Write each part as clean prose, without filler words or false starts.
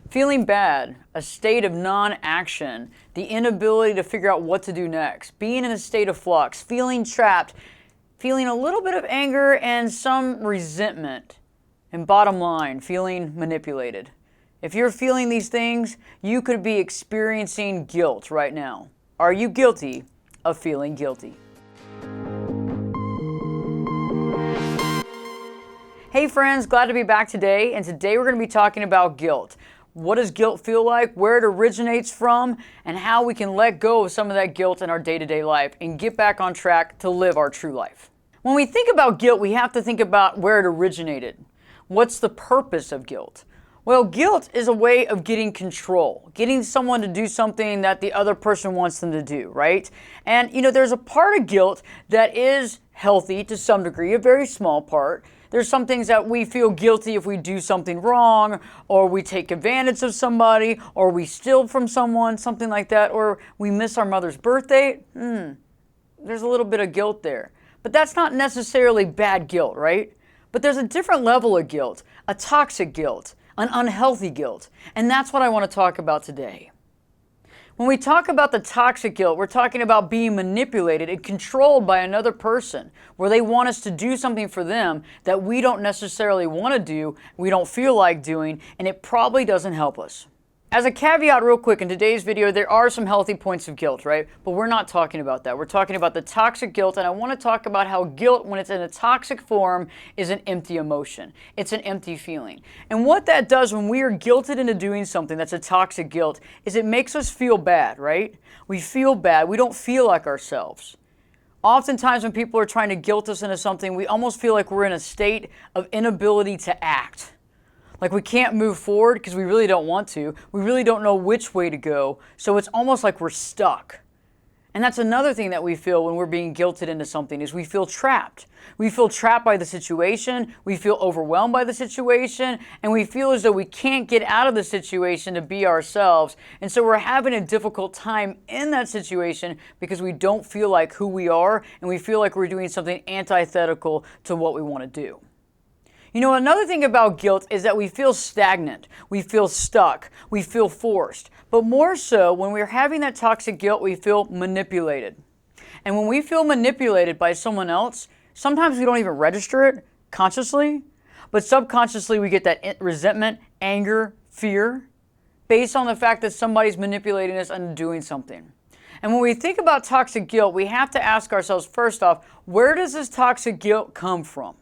Feeling bad, a state of non-action, the inability to figure out what to do next, being in a state of flux, feeling trapped, feeling a little bit of anger and some resentment, and bottom line, feeling manipulated. If you're feeling these things, you could be experiencing guilt right now. Are you guilty of feeling guilty? Hey friends, glad to be back today, and today we're going to be talking about guilt. What does guilt feel like, where it originates from, and how we can let go of some of that guilt in our day-to-day life and get back on track to live our true life. When we think about guilt, we have to think about where it originated. What's the purpose of guilt? Well, guilt is a way of getting control, getting someone to do something that the other person wants them to do, right? And there's a part of guilt that is healthy to some degree, a very small part. There's some things that we feel guilty if we do something wrong, or we take advantage of somebody, or we steal from someone, something like that, or we miss our mother's birthday. There's a little bit of guilt there. But that's not necessarily bad guilt, right? But there's a different level of guilt, a toxic guilt, an unhealthy guilt, and that's what I want to talk about today. When we talk about the toxic guilt, we're talking about being manipulated and controlled by another person, where they want us to do something for them that we don't necessarily want to do, we don't feel like doing, and it probably doesn't help us. As a caveat real quick, in today's video, there are some healthy points of guilt, right? But we're not talking about that. We're talking about the toxic guilt, and I want to talk about how guilt, when it's in a toxic form, is an empty emotion. It's an empty feeling. And what that does when we are guilted into doing something that's a toxic guilt is it makes us feel bad, right? We feel bad. We don't feel like ourselves. Oftentimes when people are trying to guilt us into something, we almost feel like we're in a state of inability to act. Like we can't move forward because we really don't want to. We really don't know which way to go. So it's almost like we're stuck. And that's another thing that we feel when we're being guilted into something is we feel trapped. We feel trapped by the situation. We feel overwhelmed by the situation. And we feel as though we can't get out of the situation to be ourselves. And so we're having a difficult time in that situation because we don't feel like who we are. And we feel like we're doing something antithetical to what we want to do. Another thing about guilt is that we feel stagnant, we feel stuck, we feel forced. But more so, when we're having that toxic guilt, we feel manipulated. And when we feel manipulated by someone else, sometimes we don't even register it consciously, but subconsciously we get that resentment, anger, fear, based on the fact that somebody's manipulating us into doing something. And when we think about toxic guilt, we have to ask ourselves, first off, where does this toxic guilt come from?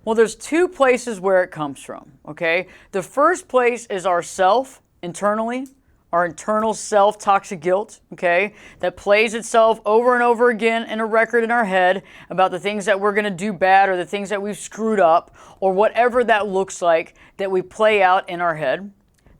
Well, there's two places where it comes from, okay? The first place is our self, internally, our internal self toxic guilt, okay? That plays itself over and over again in a record in our head about the things that we're going to do bad or the things that we've screwed up or whatever that looks like that we play out in our head.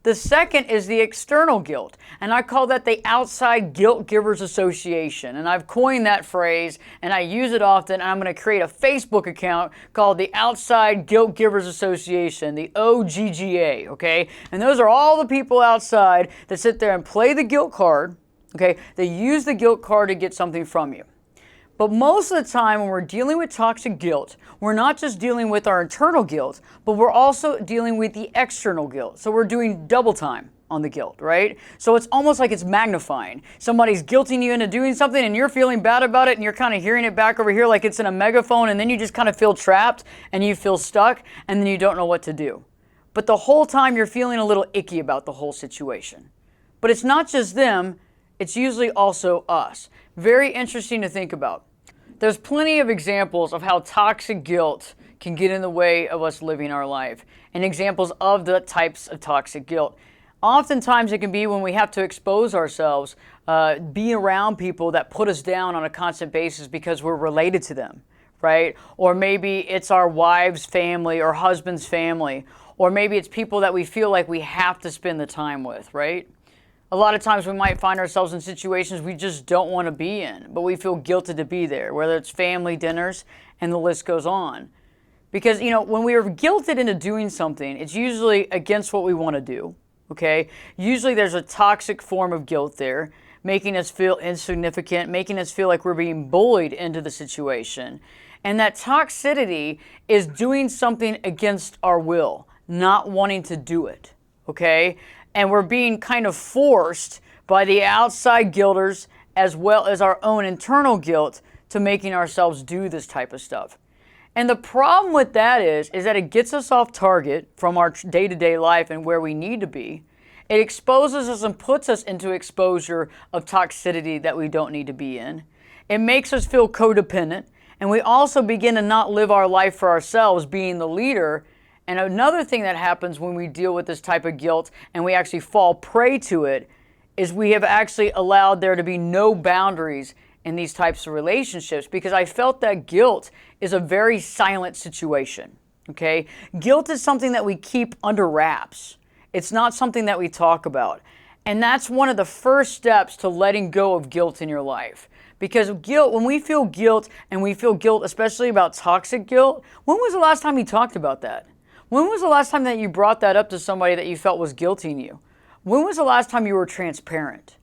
The second is the external guilt, and I call that the outside guilt givers association. And I've coined that phrase, and I use it often. I'm going to create a Facebook account called the Outside Guilt Givers Association, the OGGA, okay? And those are all the people outside that sit there and play the guilt card, okay? They use the guilt card to get something from you. But most of the time when we're dealing with toxic guilt, we're not just dealing with our internal guilt, but we're also dealing with the external guilt. So we're doing double time on the guilt, right? So it's almost like it's magnifying. Somebody's guilting you into doing something and you're feeling bad about it and you're kind of hearing it back over here like it's in a megaphone, and then you just kind of feel trapped and you feel stuck and then you don't know what to do. But the whole time you're feeling a little icky about the whole situation. But it's not just them, it's usually also us. Very interesting to think about. There's plenty of examples of how toxic guilt can get in the way of us living our life, and examples of the types of toxic guilt. Oftentimes it can be when we have to expose ourselves, be around people that put us down on a constant basis because we're related to them, right? Or maybe it's our wife's family or husband's family, or maybe it's people that we feel like we have to spend the time with, right? A lot of times we might find ourselves in situations we just don't want to be in, but we feel guilted to be there, whether it's family dinners, and the list goes on. Because, when we are guilted into doing something, it's usually against what we want to do, okay? Usually there's a toxic form of guilt there, making us feel insignificant, making us feel like we're being bullied into the situation. And that toxicity is doing something against our will, not wanting to do it. okay? And we're being kind of forced by the outside guilters as well as our own internal guilt to making ourselves do this type of stuff. And the problem with that is that it gets us off target from our day-to-day life and where we need to be. It exposes us and puts us into exposure of toxicity that we don't need to be in. It makes us feel codependent, and we also begin to not live our life for ourselves, being the leader. And another thing that happens when we deal with this type of guilt and we actually fall prey to it is we have actually allowed there to be no boundaries in these types of relationships, because I felt that guilt is a very silent situation, okay? Guilt is something that we keep under wraps. It's not something that we talk about. And that's one of the first steps to letting go of guilt in your life. Because guilt, when we feel guilt, and we feel guilt especially about toxic guilt, when was the last time you talked about that? When was the last time that you brought that up to somebody that you felt was guilting you? When was the last time you were transparent?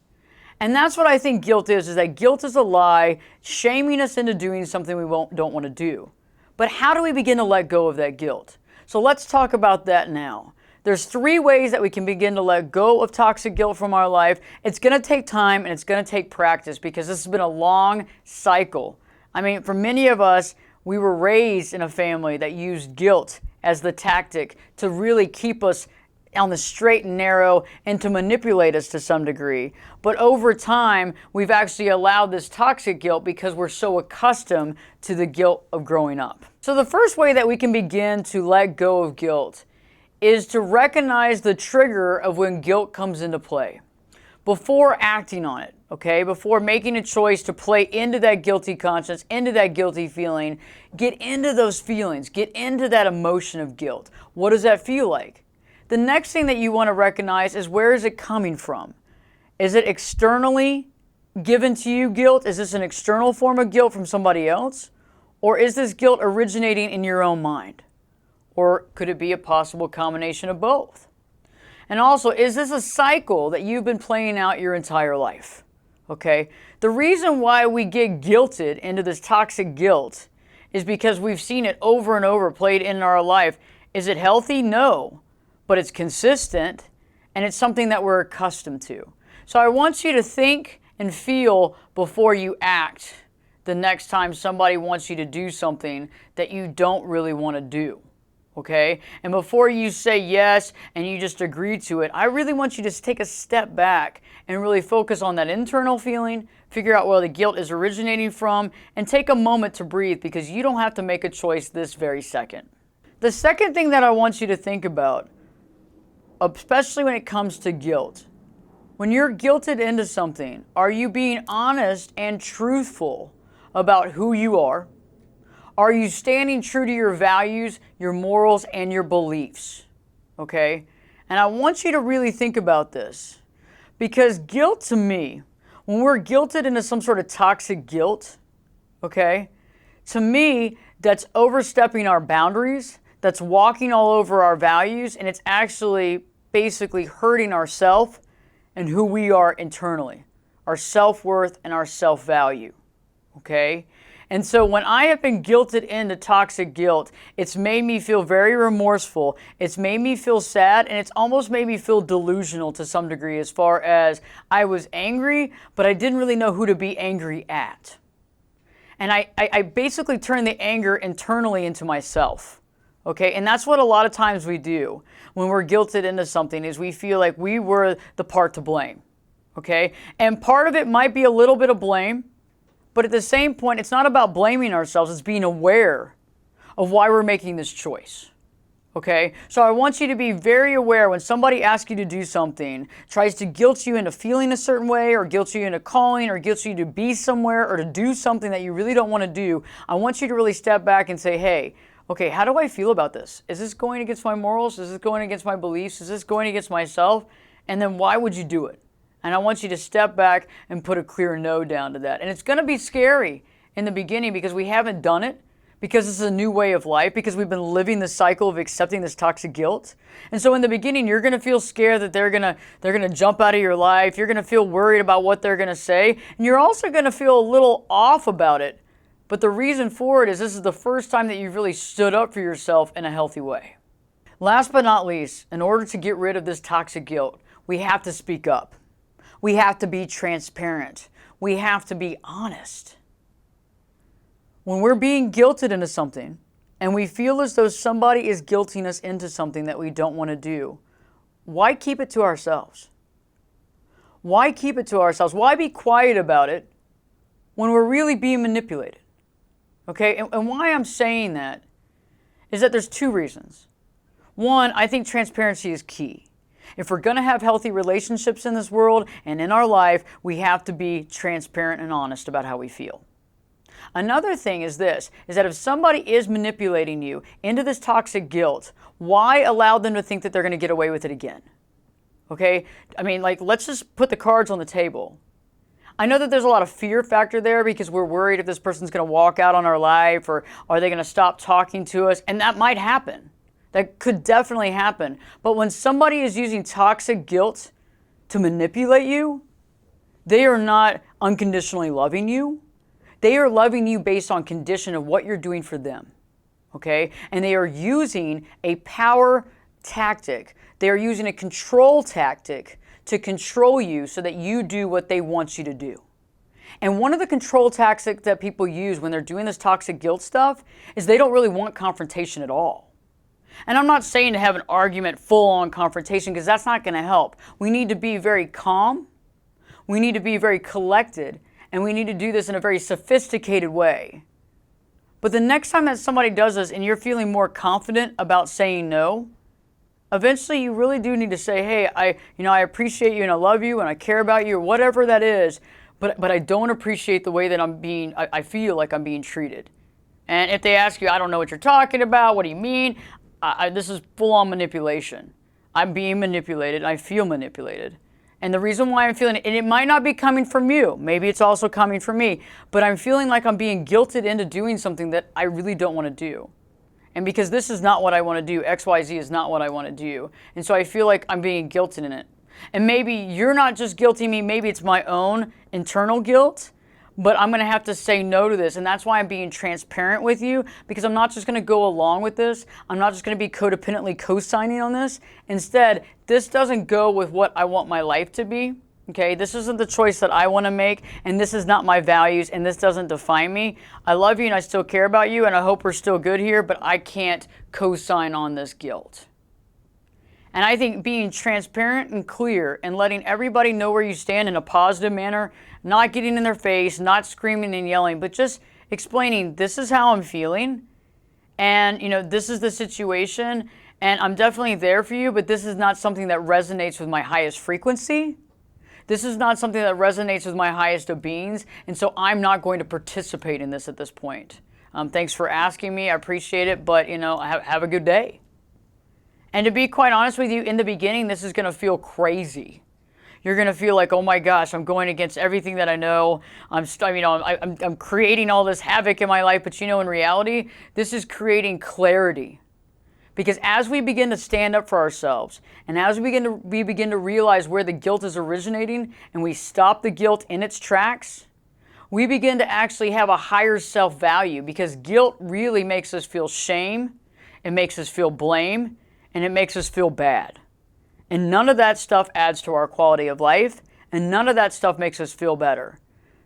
And that's what I think guilt is that guilt is a lie, shaming us into doing something we don't want to do. But how do we begin to let go of that guilt? So let's talk about that now. There's 3 ways that we can begin to let go of toxic guilt from our life. It's going to take time and it's going to take practice, because this has been a long cycle. I mean, for many of us, we were raised in a family that used guilt as the tactic to really keep us on the straight and narrow and to manipulate us to some degree. But over time, we've actually allowed this toxic guilt because we're so accustomed to the guilt of growing up. So the first way that we can begin to let go of guilt is to recognize the trigger of when guilt comes into play before acting on it, okay? Before making a choice to play into that guilty conscience, into that guilty feeling, get into those feelings, get into that emotion of guilt. What does that feel like? The next thing that you want to recognize is, where is it coming from? Is it externally given to you guilt? Is this an external form of guilt from somebody else? Or is this guilt originating in your own mind? Or could it be a possible combination of both? And also, is this a cycle that you've been playing out your entire life? Okay? The reason why we get guilted into this toxic guilt is because we've seen it over and over played in our life. Is it healthy? No. But it's consistent, and it's something that we're accustomed to. So I want you to think and feel before you act the next time somebody wants you to do something that you don't really want to do, okay? And before you say yes and you just agree to it, I really want you to take a step back and really focus on that internal feeling, figure out where the guilt is originating from, and take a moment to breathe, because you don't have to make a choice this very second. The second thing that I want you to think about, especially when it comes to guilt. When you're guilted into something, are you being honest and truthful about who you are? Are you standing true to your values, your morals, and your beliefs? Okay? And I want you to really think about this. Because guilt, to me, when we're guilted into some sort of toxic guilt, okay, to me, that's overstepping our boundaries, that's walking all over our values, and it's actually basically hurting ourselves and who we are internally, our self-worth and our self-value, okay? And so when I have been guilted into toxic guilt, it's made me feel very remorseful, it's made me feel sad, and it's almost made me feel delusional to some degree, as far as I was angry, but I didn't really know who to be angry at. And I basically turned the anger internally into myself. Okay, and that's what a lot of times we do when we're guilted into something, is we feel like we were the part to blame. Okay, and part of it might be a little bit of blame, but at the same point, it's not about blaming ourselves, it's being aware of why we're making this choice. Okay, so I want you to be very aware when somebody asks you to do something, tries to guilt you into feeling a certain way, or guilt you into calling, or guilt you to be somewhere, or to do something that you really don't want to do. I want you to really step back and say, hey, okay, how do I feel about this? Is this going against my morals? Is this going against my beliefs? Is this going against myself? And then why would you do it? And I want you to step back and put a clear no down to that. And it's going to be scary in the beginning, because we haven't done it, because this is a new way of life, because we've been living the cycle of accepting this toxic guilt. And so in the beginning, you're going to feel scared that they're going to jump out of your life. You're going to feel worried about what they're going to say. And you're also going to feel a little off about it. But the reason for it is this is the first time that you've really stood up for yourself in a healthy way. Last but not least, in order to get rid of this toxic guilt, we have to speak up. We have to be transparent. We have to be honest. When we're being guilted into something, and we feel as though somebody is guilting us into something that we don't want to do, why keep it to ourselves? Why keep it to ourselves? Why be quiet about it when we're really being manipulated? Okay, and why I'm saying that is that there's two reasons. One, I think transparency is key. If we're going to have healthy relationships in this world and in our life, we have to be transparent and honest about how we feel. Another thing is this, is that if somebody is manipulating you into this toxic guilt, why allow them to think that they're going to get away with it again? Okay? I mean, like, let's just put the cards on the table. I know that there's a lot of fear factor there because we're worried if this person's going to walk out on our life, or are they going to stop talking to us? And that might happen. That could definitely happen. But when somebody is using toxic guilt to manipulate you, they are not unconditionally loving you. They are loving you based on condition of what you're doing for them. Okay? And they are using a power tactic. They are using a control tactic to control you so that you do what they want you to do. And one of the control tactics that people use when they're doing this toxic guilt stuff is they don't really want confrontation at all. And I'm not saying to have an argument, full-on confrontation, because that's not going to help. We need to be very calm. We need to be very collected. And we need to do this in a very sophisticated way. But the next time that somebody does this and you're feeling more confident about saying no, eventually you really do need to say, hey, I appreciate you and I love you and I care about you, or whatever that is, but I don't appreciate the way that I feel like I'm being treated. And if they ask you, I don't know what you're talking about, what do you mean? This is full-on manipulation. I'm being manipulated and I feel manipulated. And the reason why I'm feeling it, and it might not be coming from you, maybe it's also coming from me, but I'm feeling like I'm being guilted into doing something that I really don't want to do. And because this is not what I want to do, XYZ is not what I want to do. And so I feel like I'm being guilted in it. And maybe you're not just guilting me, maybe it's my own internal guilt, but I'm going to have to say no to this. And that's why I'm being transparent with you, because I'm not just going to go along with this. I'm not just going to be codependently co-signing on this. Instead, this doesn't go with what I want my life to be. Okay, this isn't the choice that I want to make, and this is not my values, and this doesn't define me. I love you and I still care about you, and I hope we're still good here, but I can't co-sign on this guilt. And I think being transparent and clear and letting everybody know where you stand in a positive manner, not getting in their face, not screaming and yelling, but just explaining, this is how I'm feeling, and this is the situation, and I'm definitely there for you, but this is not something that resonates with my highest frequency. This is not something that resonates with my highest of beings, and so I'm not going to participate in this at this point. Thanks for asking me. I appreciate it, but have a good day. And to be quite honest with you, in the beginning, this is going to feel crazy. You're going to feel like, oh my gosh, I'm going against everything that I know. I'm creating all this havoc in my life, but in reality, this is creating clarity. Because as we begin to stand up for ourselves, and as we begin to realize where the guilt is originating, and we stop the guilt in its tracks, we begin to actually have a higher self-value, because guilt really makes us feel shame, it makes us feel blame, and it makes us feel bad. And none of that stuff adds to our quality of life, and none of that stuff makes us feel better.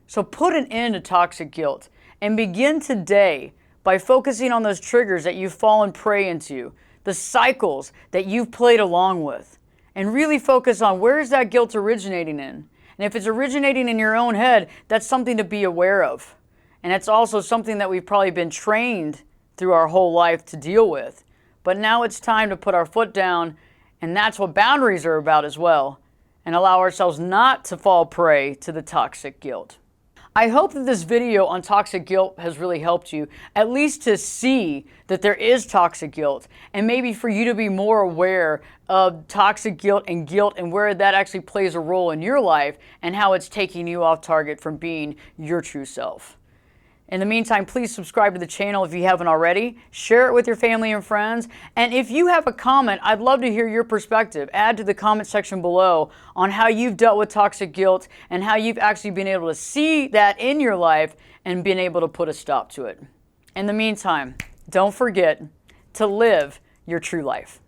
So put an end to toxic guilt, and begin today by focusing on those triggers that you've fallen prey into, the cycles that you've played along with, and really focus on where is that guilt originating in. And if it's originating in your own head, that's something to be aware of. And it's also something that we've probably been trained through our whole life to deal with. But now it's time to put our foot down, and that's what boundaries are about as well, and allow ourselves not to fall prey to the toxic guilt. I hope that this video on toxic guilt has really helped you, at least to see that there is toxic guilt, and maybe for you to be more aware of toxic guilt and where that actually plays a role in your life and how it's taking you off target from being your true self. In the meantime, please subscribe to the channel if you haven't already. Share it with your family and friends. And if you have a comment, I'd love to hear your perspective. Add to the comment section below on how you've dealt with toxic guilt and how you've actually been able to see that in your life and been able to put a stop to it. In the meantime, don't forget to live your true life.